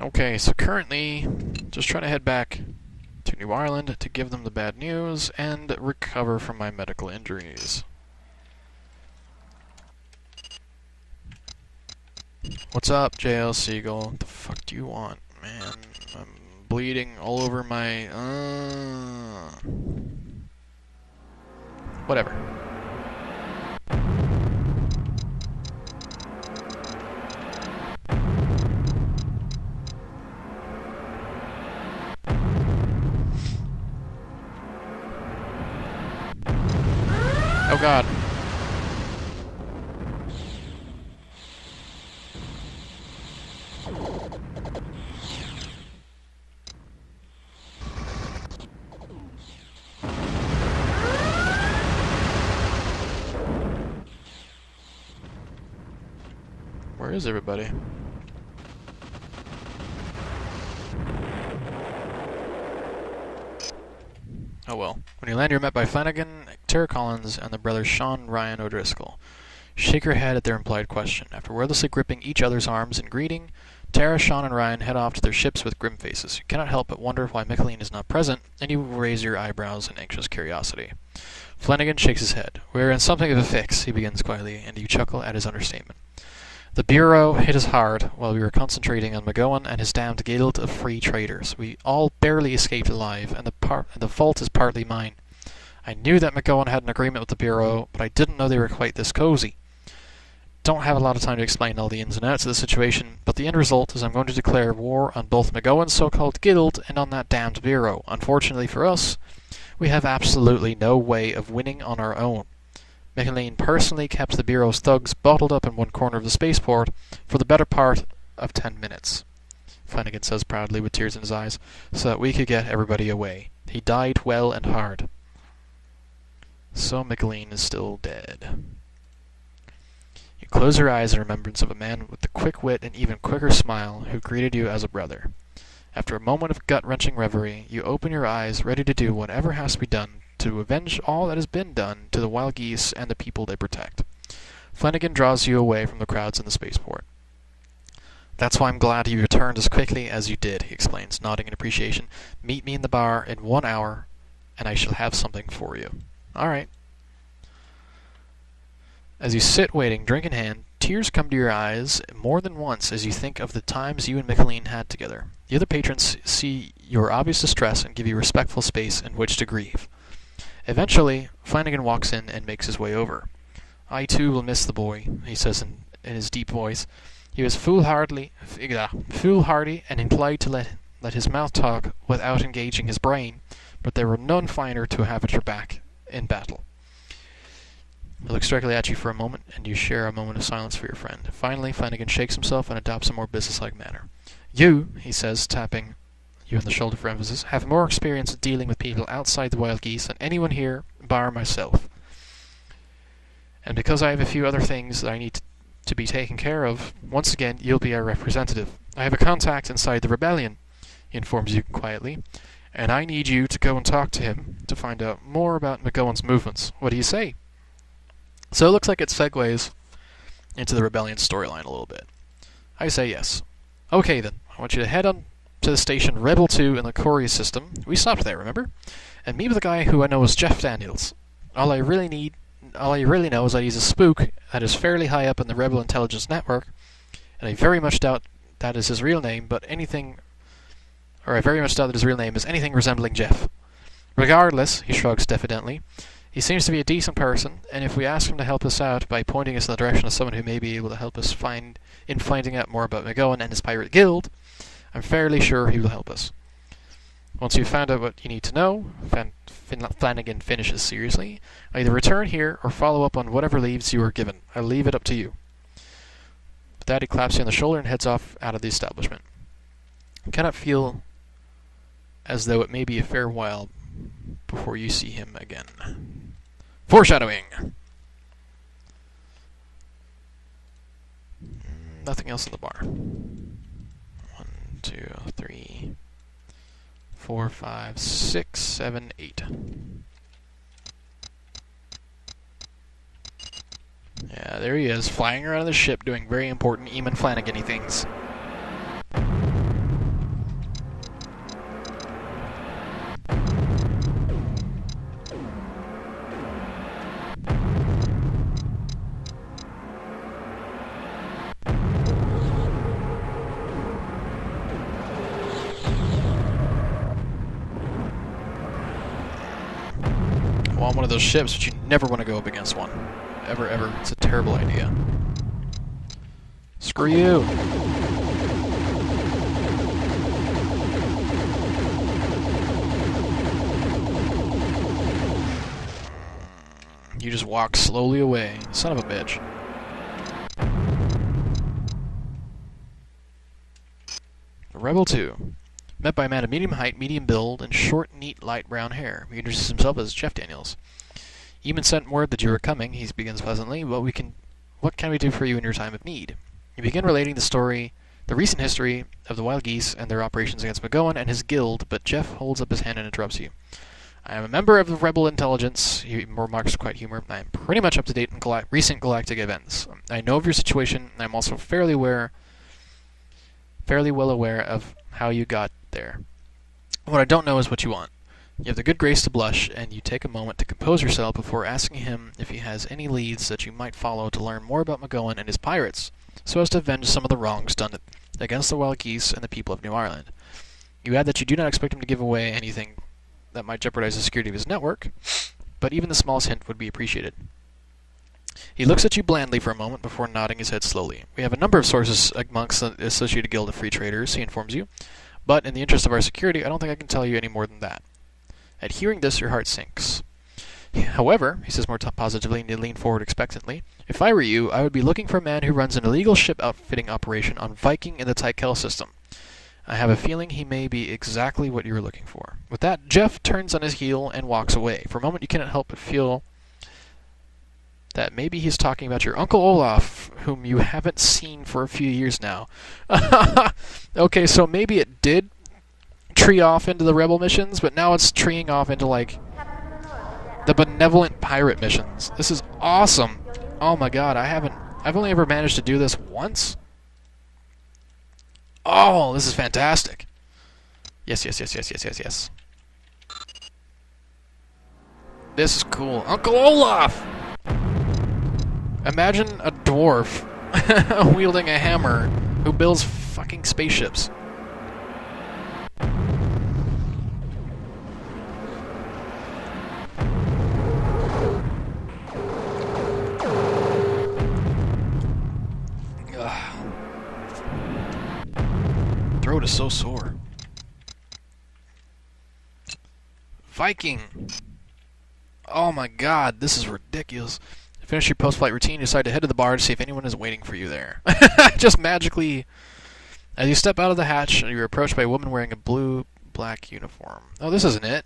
Okay, so currently, just trying to head back to New Ireland to give them the bad news and recover from my medical injuries. What's up, JL Siegel? What the fuck do you want, man? I'm bleeding all over my... Whatever. Oh god. Where is everybody? Oh well. When you land, you're met by Flanagan, Tara Collins, and the brothers Sean and Ryan O'Driscoll. Shake your head at their implied question. After wordlessly gripping each other's arms in greeting, Tara, Sean, and Ryan head off to their ships with grim faces. You cannot help but wonder why Micheline is not present, and you raise your eyebrows in anxious curiosity. Flanagan shakes his head. "We're in something of a fix," he begins quietly, and you chuckle at his understatement. "The Bureau hit us hard while we were concentrating on McGowan and his damned guild of free traders. We all barely escaped alive, and the fault is partly mine. I knew that McGowan had an agreement with the Bureau, but I didn't know they were quite this cozy. Don't have a lot of time to explain all the ins and outs of the situation, but the end result is I'm going to declare war on both McGowan's so-called guild and on that damned Bureau. Unfortunately for us, we have absolutely no way of winning on our own. Micheline personally kept the Bureau's thugs bottled up in one corner of the spaceport for the better part of 10 minutes, Flanagan says proudly with tears in his eyes, so that we could get everybody away. He died well and hard. So Micheline is still dead. You close your eyes in remembrance of a man with the quick wit and even quicker smile who greeted you as a brother. After a moment of gut-wrenching reverie, you open your eyes, ready to do whatever has to be done to avenge all that has been done to the wild geese and the people they protect. Flanagan draws you away from the crowds in the spaceport. "That's why I'm glad you returned as quickly as you did," he explains, nodding in appreciation. "Meet me in the bar in 1 hour, and I shall have something for you." "All right." As you sit waiting, drink in hand, tears come to your eyes more than once as you think of the times you and Micheline had together. The other patrons see your obvious distress and give you respectful space in which to grieve. Eventually, Flanagan walks in and makes his way over. "I too will miss the boy," he says in his deep voice. "He was foolhardy and inclined to let his mouth talk without engaging his brain, but there were none finer to have at your back in battle." He looks directly at you for a moment, and you share a moment of silence for your friend. Finally, Flanagan shakes himself and adopts a more businesslike manner. "You," he says, tapping you on the shoulder for emphasis, "have more experience dealing with people outside the wild geese than anyone here, bar myself. And because I have a few other things that I need to be taken care of, once again, you'll be our representative. I have a contact inside the rebellion," he informs you quietly, "and I need you to go and talk to him to find out more about McGowan's movements. What do you say?" So it looks like it segues into the rebellion storyline a little bit. I say yes. "Okay then, I want you to head on to the station Rebel 2 in the Courier system. We stopped there, remember? And meet with a guy who I know is Jeff Daniels. All I really know is that he's a spook that is fairly high up in the Rebel intelligence network, and I very much doubt that is his real name, I very much doubt that his real name is anything resembling Jeff. Regardless," he shrugs diffidently, "he seems to be a decent person, and if we ask him to help us out by pointing us in the direction of someone who may be able to help us finding out more about McGowan and his pirate guild, I'm fairly sure he will help us. Once you've found out what you need to know," Flanagan finishes seriously, "either return here or follow up on whatever leads you are given. I'll leave it up to you." With that, he claps you on the shoulder and heads off out of the establishment. You cannot feel as though it may be a fair while before you see him again. Foreshadowing! Nothing else in the bar. 1, 2, 3, 4, 5, 6, 7, 8. Yeah, there he is, flying around the ship doing very important Eamon Flanagan-y things. on one of those ships, but you never want to go up against one. Ever, ever. It's a terrible idea. Screw you! You just walk slowly away. Son of a bitch. Rebel 2. Met by a man of medium height, medium build, and short, neat, light brown hair. He introduces himself as Jeff Daniels. Eamon sent word that you were coming. He begins pleasantly. What can we do for you in your time of need? You begin relating the recent history of the Wild Geese and their operations against McGowan and his guild, but Jeff holds up his hand and interrupts you. I am a member of the Rebel Intelligence. He remarks quite humor. I am pretty much up to date in recent galactic events. I know of your situation, and I am also fairly well aware of how you got there. What I don't know is what you want. You have the good grace to blush, and you take a moment to compose yourself before asking him if he has any leads that you might follow to learn more about McGowan and his pirates, so as to avenge some of the wrongs done against the Wild Geese and the people of New Ireland. You add that you do not expect him to give away anything that might jeopardize the security of his network, but even the smallest hint would be appreciated. He looks at you blandly for a moment before nodding his head slowly. We have a number of sources amongst the Associated Guild of Free Traders, he informs you, but in the interest of our security, I don't think I can tell you any more than that. At hearing this, your heart sinks. However, he says more positively, and you lean forward expectantly, if I were you, I would be looking for a man who runs an illegal ship outfitting operation on Viking in the Tykel system. I have a feeling he may be exactly what you were looking for. With that, Jeff turns on his heel and walks away. For a moment, you cannot help but feel that maybe he's talking about your Uncle Olaf, whom you haven't seen for a few years now. Okay, so maybe it did tree off into the Rebel missions, but now it's treeing off into, like, the benevolent pirate missions. This is awesome. Oh my god, I've only ever managed to do this once? Oh, this is fantastic. Yes, yes, yes, yes, yes, yes, yes. This is cool. Uncle Olaf! Imagine a dwarf wielding a hammer who builds fucking spaceships. Throat is so sore. Viking! Oh my god, this is ridiculous. Finish your post-flight routine, you decide to head to the bar to see if anyone is waiting for you there. Just magically, as you step out of the hatch, you're approached by a woman wearing a blue-black uniform. Oh, this isn't it.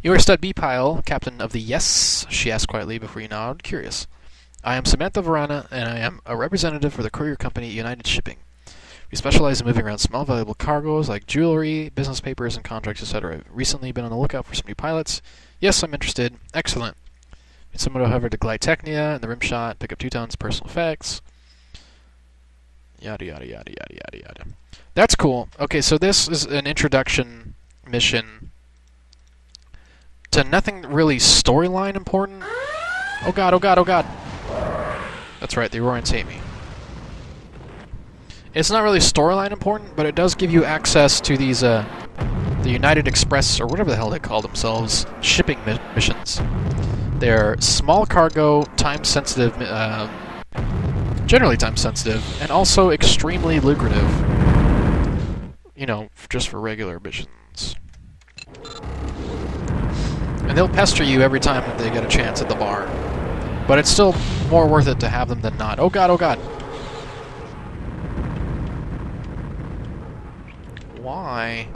You are Stud B-Pile, captain of the Yes, she asked quietly before you nod, curious. I am Samantha Varana, and I am a representative for the courier company United Shipping. We specialize in moving around small, valuable cargoes like jewelry, business papers, and contracts, etc. I've recently been on the lookout for some new pilots. Yes, I'm interested. Excellent. Someone will hover to Glytechnia and the Rimshot, pick up 2 tons, personal effects. Yada, yada, yada, yada, yada, yada. That's cool. Okay, so this is an introduction mission to nothing really storyline important. Oh god, oh god, oh god. That's right, the Aurorians hate me. It's not really storyline important, but it does give you access to these, the United Express, or whatever the hell they call themselves, shipping missions. They're small cargo, time-sensitive, generally time-sensitive, and also extremely lucrative. You know, just for regular missions. And they'll pester you every time that they get a chance at the bar. But it's still more worth it to have them than not. Oh god, oh god. Why?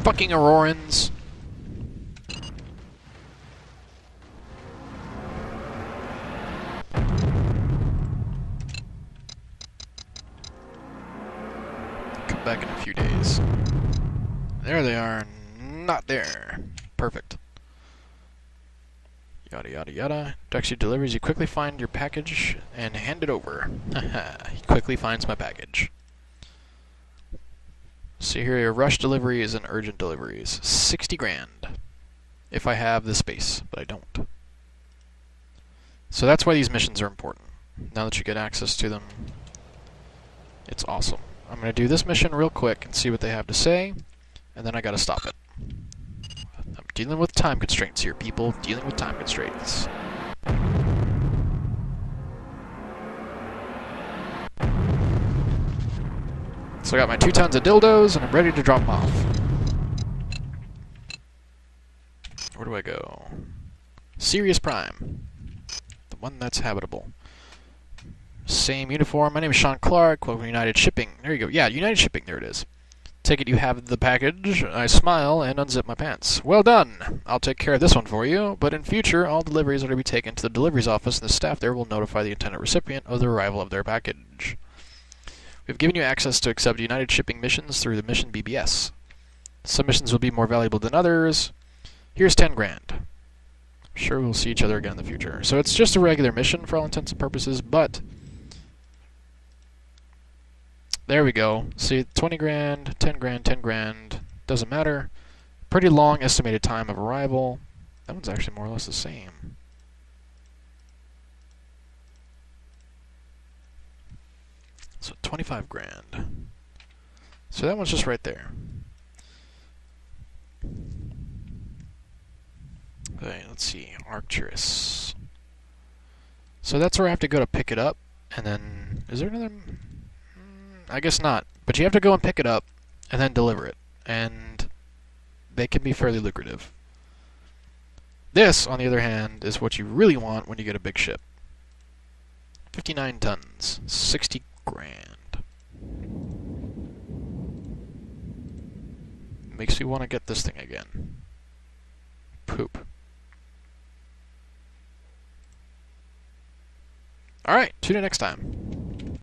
Fucking Aurorians. Come back in a few days. There they are. Not there. Perfect. Yada yada yada. Ducks you delivers. You quickly find your package and hand it over. Haha. He quickly finds my package. See here, your rush deliveries and urgent deliveries. 60 grand. If I have the space, but I don't. So that's why these missions are important. Now that you get access to them, it's awesome. I'm going to do this mission real quick and see what they have to say, and then I gotta stop it. I'm dealing with time constraints here, people. Dealing with time constraints. So I got my 2 tons of dildos, and I'm ready to drop them off. Where do I go? Sirius Prime. The one that's habitable. Same uniform. My name is Sean Clark. Welcome to United Shipping. There you go. Yeah, United Shipping. There it is. Take it you have the package. I smile and unzip my pants. Well done. I'll take care of this one for you, but in future, all deliveries are to be taken to the deliveries office, and the staff there will notify the intended recipient of the arrival of their package. We've given you access to accept United Shipping missions through the Mission BBS. Some missions will be more valuable than others. Here's 10 grand. I'm sure we'll see each other again in the future. So it's just a regular mission for all intents and purposes, but there we go. See, 20 grand, 10 grand, 10 grand. Doesn't matter. Pretty long estimated time of arrival. That one's actually more or less the same. So 25 grand. So that one's just right there. Okay, let's see. Arcturus. So that's where I have to go to pick it up. And then, is there another? I guess not. But you have to go and pick it up and then deliver it. And they can be fairly lucrative. This, on the other hand, is what you really want when you get a big ship. 59 tons. 60 grand. Makes me want to get this thing again. Poop. Alright, tune in next time.